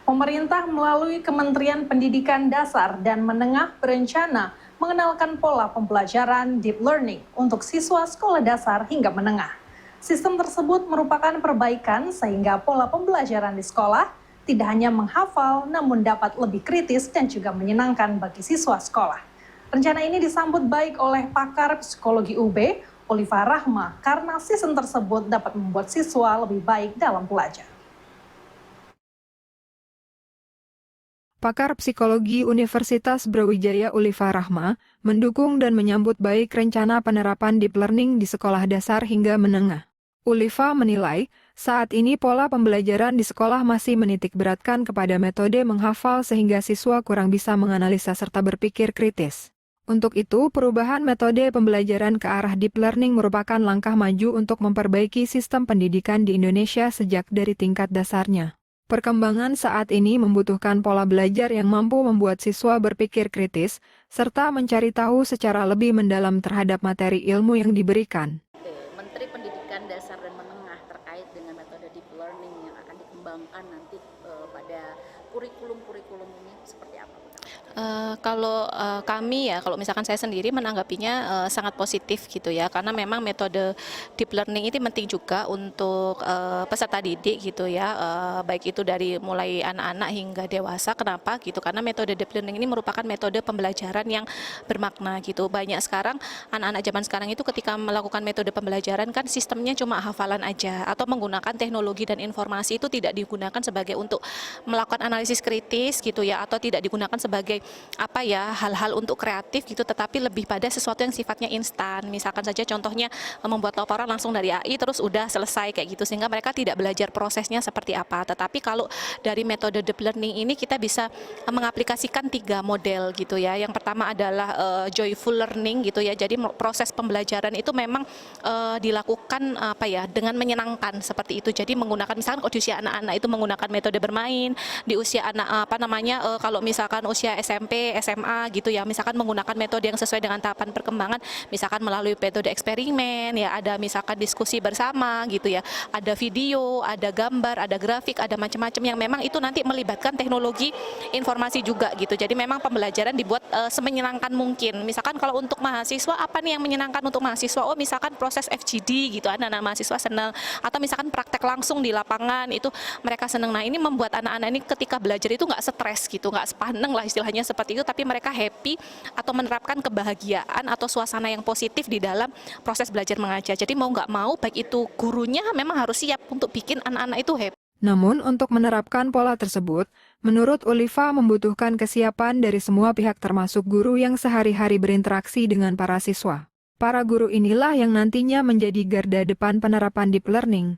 Pemerintah melalui Kementerian Pendidikan Dasar dan Menengah berencana mengenalkan pola pembelajaran deep learning untuk siswa sekolah dasar hingga menengah. Sistem tersebut merupakan perbaikan sehingga pola pembelajaran di sekolah tidak hanya menghafal namun dapat lebih kritis dan juga menyenangkan bagi siswa sekolah. Rencana ini disambut baik oleh pakar psikologi UB, Oliva Rahma, karena sistem tersebut dapat membuat siswa lebih baik dalam belajar. Pakar psikologi Universitas Brawijaya Oliva Rahma mendukung dan menyambut baik rencana penerapan deep learning di sekolah dasar hingga menengah. Oliva menilai, saat ini pola pembelajaran di sekolah masih menitik beratkan kepada metode menghafal sehingga siswa kurang bisa menganalisa serta berpikir kritis. Untuk itu, perubahan metode pembelajaran ke arah deep learning merupakan langkah maju untuk memperbaiki sistem pendidikan di Indonesia sejak dari tingkat dasarnya. Perkembangan saat ini membutuhkan pola belajar yang mampu membuat siswa berpikir kritis, serta mencari tahu secara lebih mendalam terhadap materi ilmu yang diberikan. Menteri Pendidikan Dasar dan Menengah terkait dengan metode deep learning yang akan dikembangkan nanti pada kurikulum ini seperti apa? Kalau kami ya, kalau misalkan saya sendiri menanggapinya sangat positif gitu ya, karena memang metode deep learning itu penting juga untuk peserta didik gitu ya, baik itu dari mulai anak-anak hingga dewasa. Kenapa gitu? Karena metode deep learning ini merupakan metode pembelajaran yang bermakna gitu. Banyak sekarang anak-anak zaman sekarang itu ketika melakukan metode pembelajaran kan sistemnya cuma hafalan aja atau menggunakan teknologi dan informasi itu tidak digunakan sebagai untuk melakukan analisis kritis gitu ya, atau tidak digunakan sebagai hal-hal untuk kreatif gitu, tetapi lebih pada sesuatu yang sifatnya instan. Misalkan saja contohnya membuat laporan langsung dari AI terus udah selesai kayak gitu, sehingga mereka tidak belajar prosesnya seperti apa. Tetapi kalau dari metode deep learning ini kita bisa mengaplikasikan 3 model gitu ya. Yang pertama adalah joyful learning gitu ya. Jadi proses pembelajaran itu memang dilakukan dengan menyenangkan seperti itu. Jadi menggunakan misalkan kalau di usia anak-anak itu menggunakan metode bermain, di usia anak kalau misalkan usia SMP, SMA gitu ya, misalkan menggunakan metode yang sesuai dengan tahapan perkembangan, misalkan melalui metode eksperimen ya, ada misalkan diskusi bersama gitu ya, ada video, ada gambar, ada grafik, ada macam-macam yang memang itu nanti melibatkan teknologi informasi juga gitu. Jadi memang pembelajaran dibuat semenyenangkan mungkin. Misalkan kalau untuk mahasiswa, apa nih yang menyenangkan untuk mahasiswa? Oh misalkan proses FGD gitu, anak-anak mahasiswa senang, atau misalkan praktek langsung di lapangan itu mereka senang. Nah ini membuat anak-anak ini ketika belajar itu nggak stres gitu, nggak sepaneng lah istilahnya seperti itu, tapi mereka happy atau menerapkan kebahagiaan atau suasana yang positif di dalam proses belajar mengajar. Jadi mau nggak mau, baik itu gurunya memang harus siap untuk bikin anak-anak itu happy. Namun untuk menerapkan pola tersebut, menurut Oliva membutuhkan kesiapan dari semua pihak termasuk guru yang sehari-hari berinteraksi dengan para siswa. Para guru inilah yang nantinya menjadi garda depan penerapan deep learning.